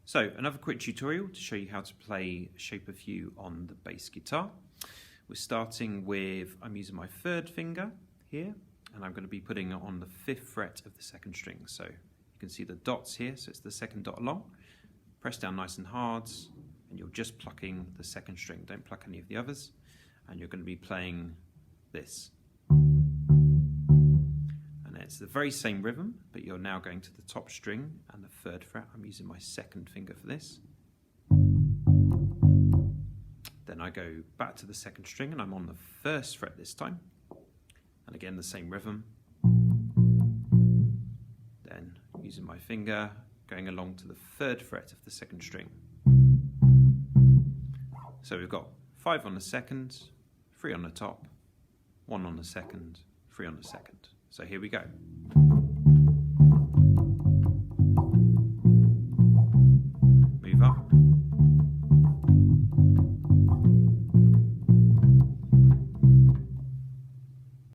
So another quick tutorial to show you how to play Shape of You on the bass guitar. We're starting with, I'm using my third finger here, and I'm going to be putting it on the 5th fret of the 2nd string. So you can see the dots here, so it's the 2nd dot along. Press down nice and hard, and you're just plucking the 2nd string. Don't pluck any of the others. And you're going to be playing this. And it's the very same rhythm, but you're now going to the top string and the 3rd fret. I'm using my 2nd finger for this. Then I go back to the 2nd string and I'm on the 1st fret this time. And again the same rhythm. Then using my finger, going along to the 3rd fret of the 2nd string. So we've got 5 on the 2nd, 3 on the top, 1 on the 2nd, 3 on the 2nd. So here we go. Move up.